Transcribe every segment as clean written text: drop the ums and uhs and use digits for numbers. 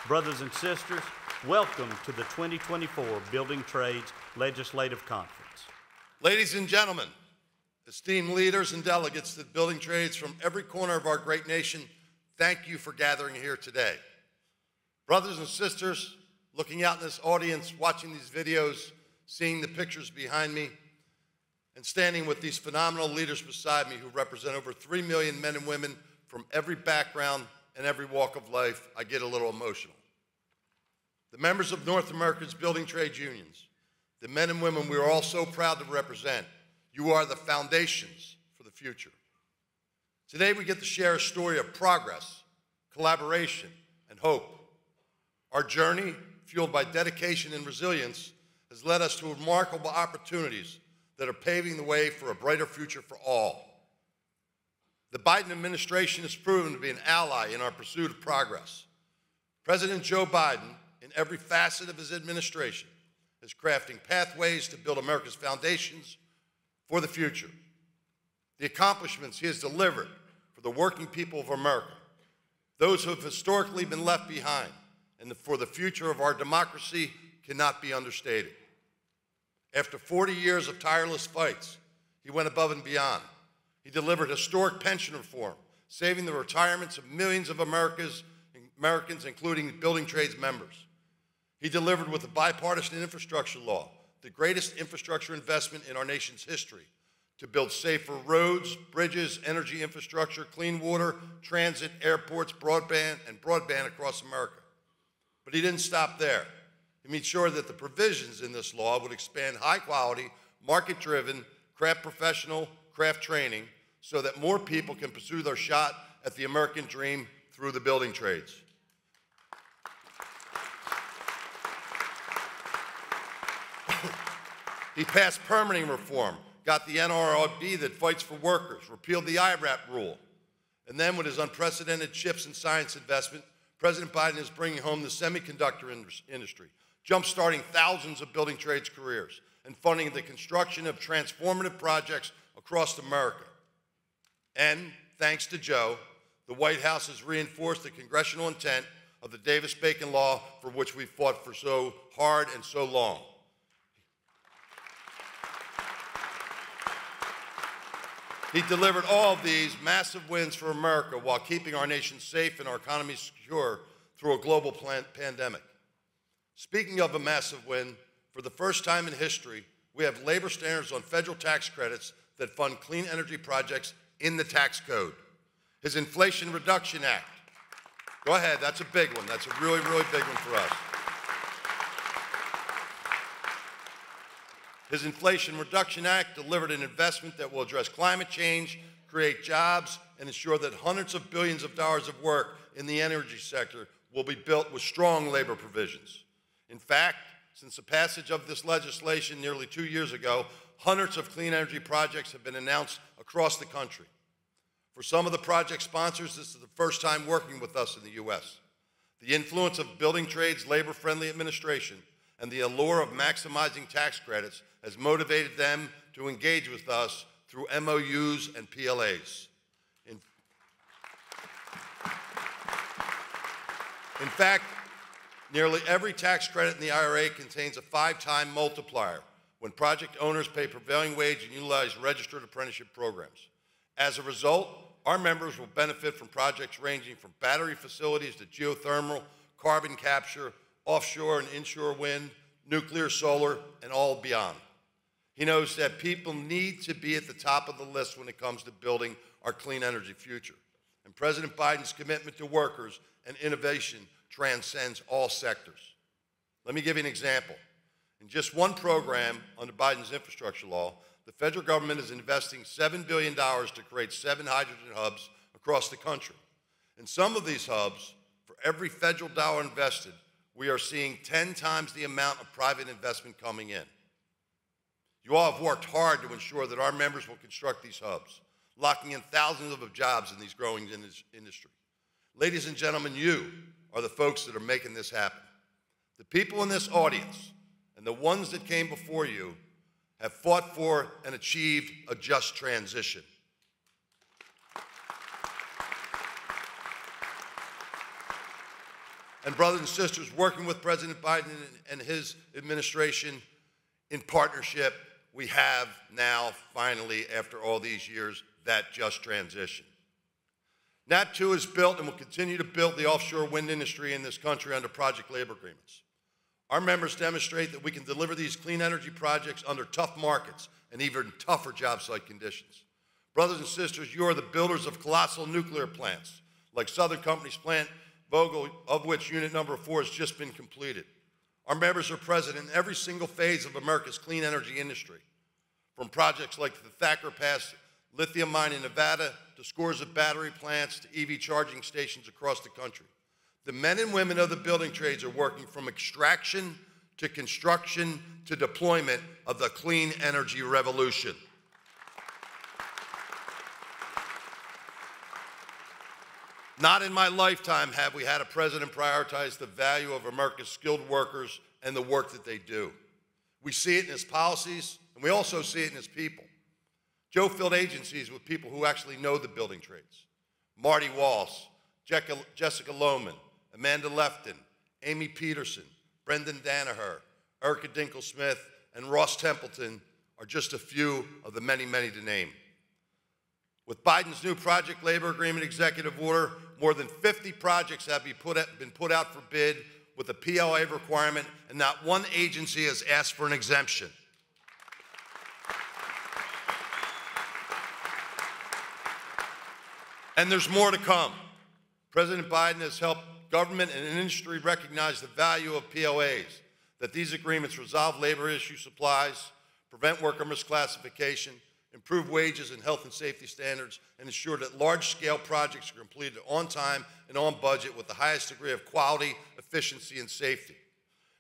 Brothers and sisters, welcome to the 2024 Building Trades Legislative Conference. Ladies and gentlemen, esteemed leaders and delegates to the building trades from every corner of our great nation, thank you for gathering here today. Brothers and sisters, looking out in this audience, watching these videos, seeing the pictures behind me, and standing with these phenomenal leaders beside me who represent over 3 million men and women from every background and every walk of life, I get a little emotional. The members of North America's building trades unions, the men and women we are all so proud to represent, you are the foundations for the future. Today we get to share a story of progress, collaboration, and hope. Our journey, fueled by dedication and resilience, has led us to remarkable opportunities that are paving the way for a brighter future for all. The Biden administration has proven to be an ally in our pursuit of progress. President Joe Biden, in every facet of his administration, is crafting pathways to build America's foundations for the future. The accomplishments he has delivered for the working people of America, those who have historically been left behind, and for the future of our democracy cannot be understated. After 40 years of tireless fights, he went above and beyond. He delivered historic pension reform, saving the retirements of millions of Americans, including building trades members. He delivered with the bipartisan infrastructure law, the greatest infrastructure investment in our nation's history, to build safer roads, bridges, energy infrastructure, clean water, transit, airports, broadband across America. But he didn't stop there. He made sure that the provisions in this law would expand high-quality, market-driven, craft professional, craft training so that more people can pursue their shot at the American dream through the building trades. He passed permitting reform, got the NRRB that fights for workers, repealed the IRAP rule, and then with his unprecedented CHIPS and science investment, President Biden is bringing home the semiconductor industry, jump-starting thousands of building trades careers, and funding the construction of transformative projects across America. And thanks to Joe, the White House has reinforced the congressional intent of the Davis-Bacon law for which we fought for so hard and so long. He delivered all of these massive wins for America while keeping our nation safe and our economy secure through a global pandemic. Speaking of a massive win, for the first time in history, we have labor standards on federal tax credits that fund clean energy projects in the tax code. His Inflation Reduction Act. Go ahead, that's a big one. That's a really, really big one for us. His Inflation Reduction Act delivered an investment that will address climate change, create jobs, and ensure that hundreds of billions of dollars of work in the energy sector will be built with strong labor provisions. In fact, since the passage of this legislation nearly 2 years ago, hundreds of clean energy projects have been announced across the country. For some of the project sponsors, this is the first time working with us in the U.S. The influence of building trades labor-friendly administration and the allure of maximizing tax credits has motivated them to engage with us through MOUs and PLAs. In fact, nearly every tax credit in the IRA contains a 5-time multiplier when project owners pay prevailing wage and utilize registered apprenticeship programs. As a result, our members will benefit from projects ranging from battery facilities to geothermal, carbon capture, offshore and inshore wind, nuclear, solar, and all beyond. He knows that people need to be at the top of the list when it comes to building our clean energy future. And President Biden's commitment to workers and innovation transcends all sectors. Let me give you an example. In just one program under Biden's infrastructure law, the federal government is investing $7 billion to create 7 hydrogen hubs across the country. In some of these hubs, for every federal dollar invested, we are seeing 10 times the amount of private investment coming in. You all have worked hard to ensure that our members will construct these hubs, locking in thousands of jobs in these growing industry. Ladies and gentlemen, you are the folks that are making this happen. The people in this audience and the ones that came before you have fought for and achieved a just transition. And brothers and sisters, working with President Biden and his administration in partnership, we have now, finally, after all these years, that just transition. NABTU has built and will continue to build the offshore wind industry in this country under project labor agreements. Our members demonstrate that we can deliver these clean energy projects under tough markets and even tougher job site conditions. Brothers and sisters, you are the builders of colossal nuclear plants, like Southern Company's plant Vogtle, of which unit number 4 has just been completed. Our members are present in every single phase of America's clean energy industry, from projects like the Thacker Pass lithium mine in Nevada to scores of battery plants to EV charging stations across the country. The men and women of the building trades are working from extraction to construction to deployment of the clean energy revolution. Not in my lifetime have we had a president prioritize the value of America's skilled workers and the work that they do. We see it in his policies, and we also see it in his people. Joe filled agencies with people who actually know the building trades. Marty Walsh, Jessica Lohman, Amanda Lefton, Amy Peterson, Brendan Danaher, Erica Dinkle-Smith, and Ross Templeton are just a few of the many, many to name. With Biden's new project labor agreement executive order, more than 50 projects have been put out for bid with a PLA requirement, and not one agency has asked for an exemption. And there's more to come. President Biden has helped government and industry recognize the value of POAs, that these agreements resolve labor issue supplies, prevent worker misclassification, improve wages and health and safety standards, and ensure that large-scale projects are completed on time and on budget with the highest degree of quality, efficiency, and safety.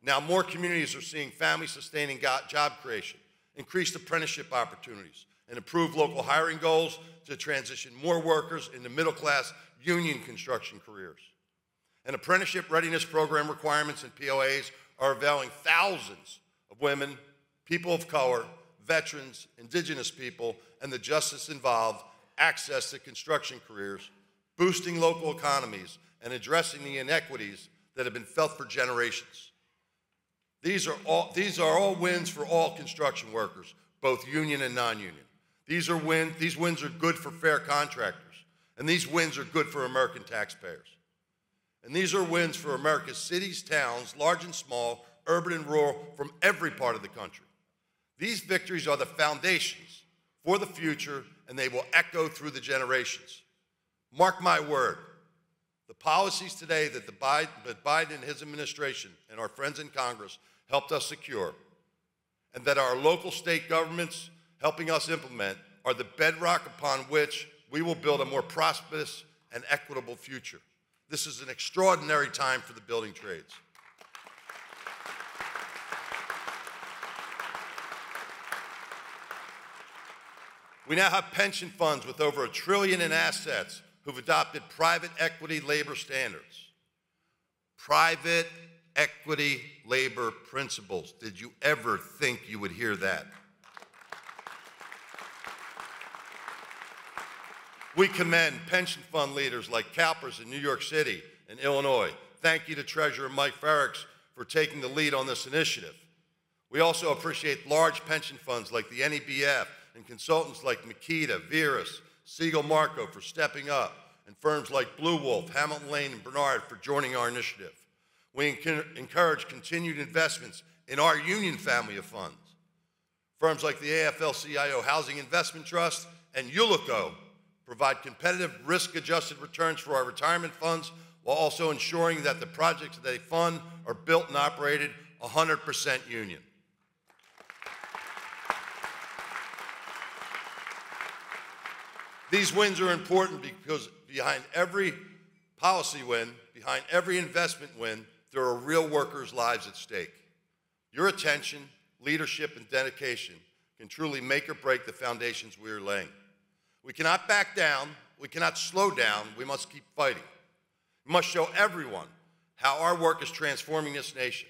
Now, more communities are seeing family-sustaining job creation, increased apprenticeship opportunities, and improved local hiring goals to transition more workers into middle-class union construction careers. And apprenticeship readiness program requirements and POAs are availing thousands of women, people of color, veterans, indigenous people, and the justice involved access to construction careers, boosting local economies, and addressing the inequities that have been felt for generations. These are all wins for all construction workers, both union and non-union. These wins are good for fair contractors, and these wins are good for American taxpayers. And these are wins for America's cities, towns, large and small, urban and rural, from every part of the country. These victories are the foundations for the future, and they will echo through the generations. Mark my word, the policies today that Biden and his administration and our friends in Congress helped us secure, and that our local state governments helping us implement, are the bedrock upon which we will build a more prosperous and equitable future. This is an extraordinary time for the building trades. We now have pension funds with over $1 trillion in assets who've adopted private equity labor standards. Private equity labor principles. Did you ever think you would hear that? We commend pension fund leaders like CalPERS in New York City and Illinois. Thank you to Treasurer Mike Farrix for taking the lead on this initiative. We also appreciate large pension funds like the NABTU and consultants like Makita, Veris, Siegel Marco for stepping up, and firms like Blue Wolf, Hamilton Lane, and Bernard for joining our initiative. We encourage continued investments in our union family of funds. Firms like the AFL-CIO Housing Investment Trust and Ulico provide competitive risk-adjusted returns for our retirement funds while also ensuring that the projects that they fund are built and operated 100% union. These wins are important because behind every policy win, behind every investment win, there are real workers' lives at stake. Your attention, leadership, and dedication can truly make or break the foundations we are laying. We cannot back down, we cannot slow down, we must keep fighting. We must show everyone how our work is transforming this nation,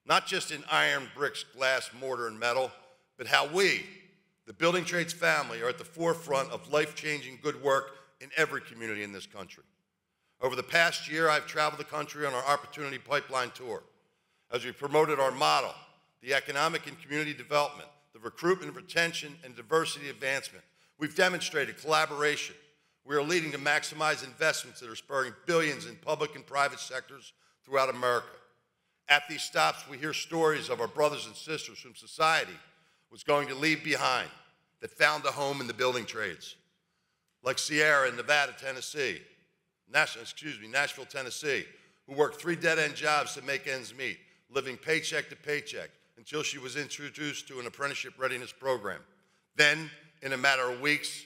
not just in iron, bricks, glass, mortar, and metal, but how we, the building trades family, are at the forefront of life-changing good work in every community in this country. Over the past year, I've traveled the country on our Opportunity Pipeline tour as we promoted our model, the economic and community development, the recruitment, retention, and diversity advancement. We've demonstrated collaboration. We are leading to maximize investments that are spurring billions in public and private sectors throughout America. At these stops, we hear stories of our brothers and sisters whom society was going to leave behind that found a home in the building trades, like Sierra in Nashville, Tennessee, who worked 3 dead-end jobs to make ends meet, living paycheck to paycheck until she was introduced to an apprenticeship readiness program. Then, in a matter of weeks,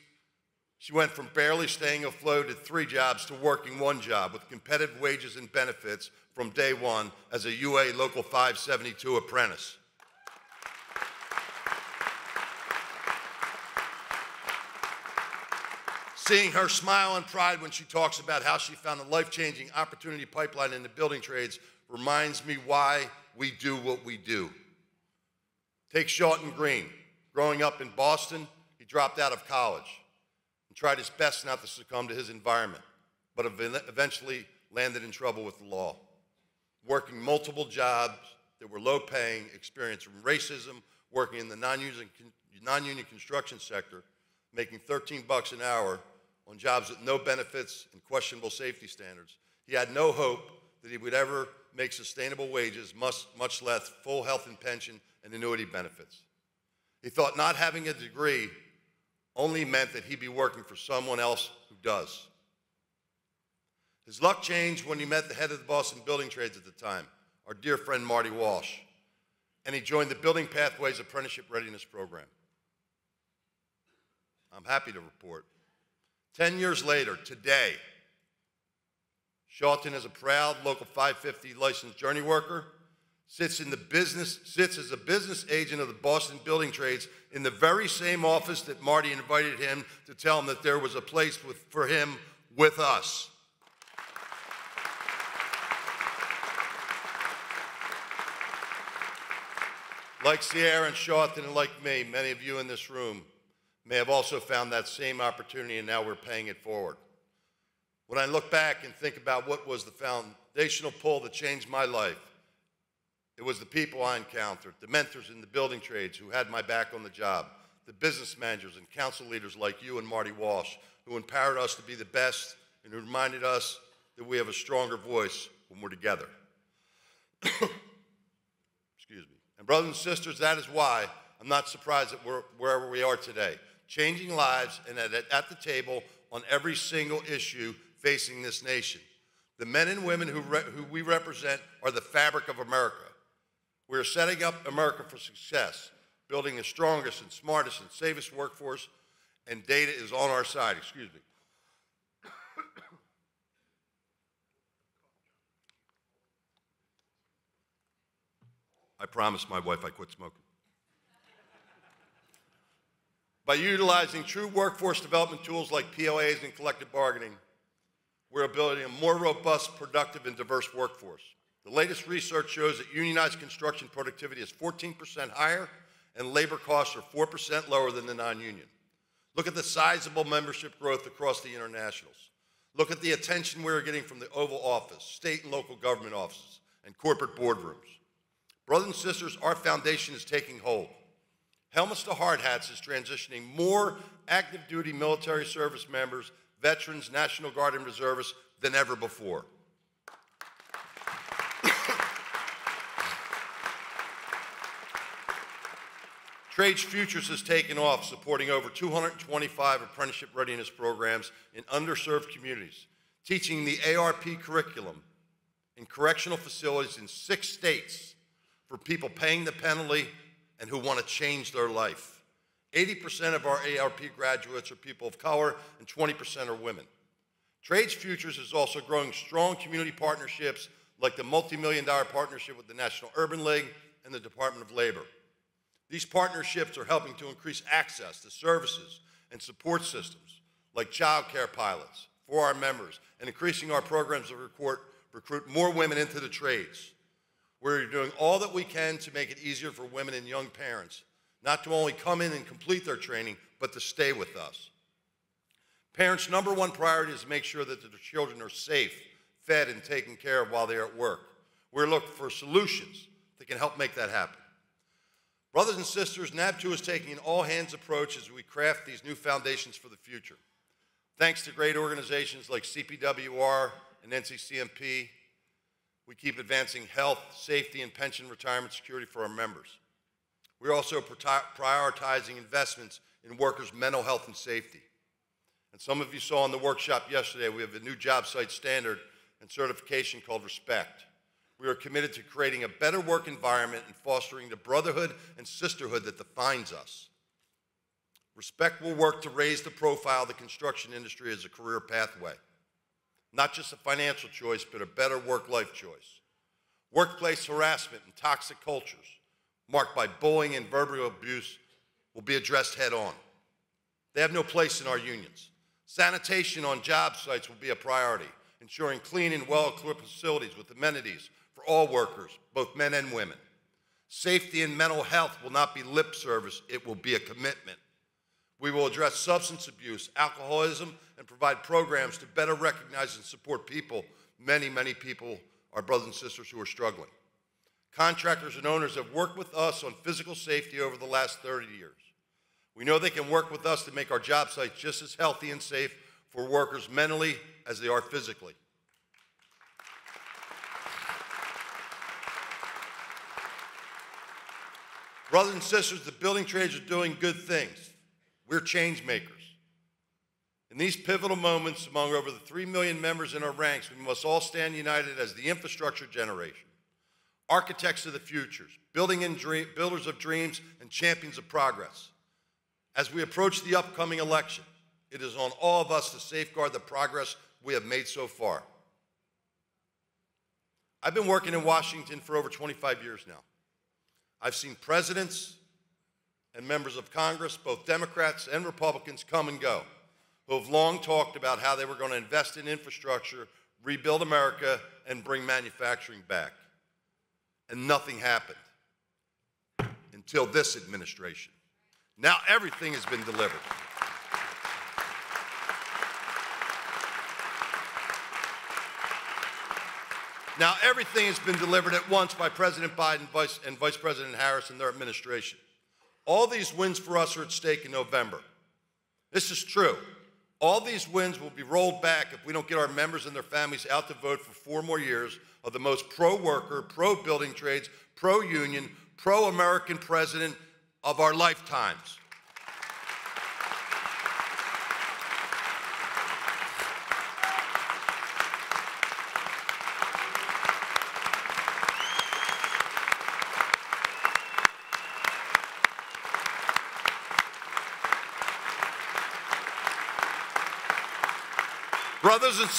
she went from barely staying afloat at 3 jobs to working 1 job with competitive wages and benefits from day one as a UA Local 572 apprentice. Seeing her smile and pride when she talks about how she found a life-changing opportunity pipeline in the building trades reminds me why we do what we do. Take Shawton Green. Growing up in Boston, he dropped out of college and tried his best not to succumb to his environment, but eventually landed in trouble with the law. Working multiple jobs that were low-paying, experiencing racism, working in the non-union construction sector, making $13 an hour on jobs with no benefits and questionable safety standards. He had no hope that he would ever make sustainable wages, much less full health and pension and annuity benefits. He thought not having a degree only meant that he'd be working for someone else who does. His luck changed when he met the head of the Boston Building Trades at the time, our dear friend Marty Walsh, and he joined the Building Pathways Apprenticeship Readiness Program. I'm happy to report, 10 years later, today, Shawton is a proud Local 550 licensed journey worker, sits as a business agent of the Boston Building Trades in the very same office that Marty invited him to tell him that there was a place for him with us. Like Sierra and Shawton and like me, many of you in this room may have also found that same opportunity, and now we're paying it forward. When I look back and think about what was the foundational pull that changed my life, it was the people I encountered, the mentors in the building trades who had my back on the job, the business managers and council leaders like you and Marty Walsh, who empowered us to be the best and who reminded us that we have a stronger voice when we're together. Excuse me. And brothers and sisters, that is why I'm not surprised that we're wherever we are today, changing lives and at the table on every single issue facing this nation. The men and women who we represent are the fabric of America. We are setting up America for success, building the strongest and smartest and safest workforce, and data is on our side. Excuse me. I promised my wife I quit smoking. By utilizing true workforce development tools like POAs and collective bargaining, we're building a more robust, productive, and diverse workforce. The latest research shows that unionized construction productivity is 14% higher and labor costs are 4% lower than the non-union. Look at the sizable membership growth across the internationals. Look at the attention we're getting from the Oval Office, state and local government offices, and corporate boardrooms. Brothers and sisters, our foundation is taking hold. Helmets to Hard Hats is transitioning more active duty military service members, veterans, National Guard, and reservists than ever before. Trades Futures has taken off, supporting over 225 apprenticeship readiness programs in underserved communities, teaching the ARP curriculum in correctional facilities in 6 states for people paying the penalty and who want to change their life. 80% of our ARP graduates are people of color and 20% are women. Trades Futures is also growing strong community partnerships like the multi-million-dollar partnership with the National Urban League and the Department of Labor. These partnerships are helping to increase access to services and support systems like child care pilots for our members and increasing our programs to recruit more women into the trades. We're doing all that we can to make it easier for women and young parents not to only come in and complete their training, but to stay with us. Parents' #1 priority is to make sure that their children are safe, fed, and taken care of while they're at work. We're looking for solutions that can help make that happen. Brothers and sisters, NABTU is taking an all-hands approach as we craft these new foundations for the future. Thanks to great organizations like CPWR and NCCMP, we keep advancing health, safety, and pension retirement security for our members. We're also prioritizing investments in workers' mental health and safety. And some of you saw in the workshop yesterday, we have a new job site standard and certification called RESPECT. We are committed to creating a better work environment and fostering the brotherhood and sisterhood that defines us. RESPECT will work to raise the profile of the construction industry as a career pathway. Not just a financial choice, but a better work-life choice. Workplace harassment and toxic cultures, marked by bullying and verbal abuse, will be addressed head-on. They have no place in our unions. Sanitation on job sites will be a priority, ensuring clean and well-equipped facilities with amenities for all workers, both men and women. Safety and mental health will not be lip service, it will be a commitment. We will address substance abuse, alcoholism, and provide programs to better recognize and support people. Many people, our brothers and sisters, who are struggling. Contractors and owners have worked with us on physical safety over the last 30 years. We know they can work with us to make our job sites just as healthy and safe for workers mentally as they are physically. Brothers and sisters, the building trades are doing good things. We're change makers. In these pivotal moments, among over the 3 million members in our ranks, we must all stand united as the infrastructure generation, architects of the futures, builders of dreams, and champions of progress. As we approach the upcoming election, it is on all of us to safeguard the progress we have made so far. I've been working in Washington for over 25 years now. I've seen presidents and members of Congress, both Democrats and Republicans, come and go, who have long talked about how they were going to invest in infrastructure, rebuild America, and bring manufacturing back. And nothing happened until this administration. Now everything has been delivered. Now everything has been delivered at once by President Biden and Vice President Harris and their administration. All these wins for us are at stake in November. This is true. All these wins will be rolled back if we don't get our members and their families out to vote for 4 more years of the most pro-worker, pro-building trades, pro-union, pro-American president of our lifetimes. Brothers and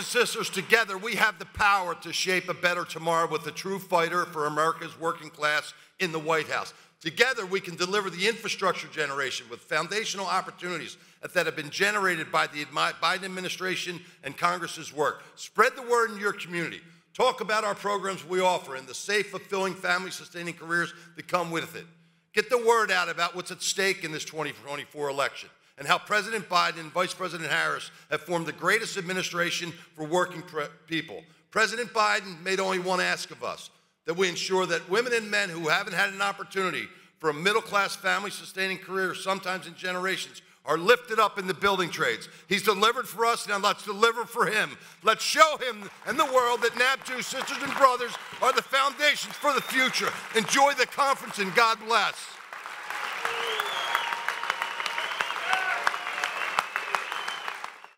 sisters, together we have the power to shape a better tomorrow with a true fighter for America's working class in the White House. Together we can deliver the infrastructure generation with foundational opportunities that have been generated by the Biden administration and Congress's work. Spread the word in your community. Talk about our programs we offer and the safe, fulfilling, family-sustaining careers that come with it. Get the word out about what's at stake in this 2024 election, and how President Biden and Vice President Harris have formed the greatest administration for working people. President Biden made only one ask of us, that we ensure that women and men who haven't had an opportunity for a middle-class, family-sustaining career, sometimes in generations, are lifted up in the building trades. He's delivered for us, now let's deliver for him. Let's show him and the world that NABTU Sisters and Brothers are the foundations for the future. Enjoy the conference and God bless.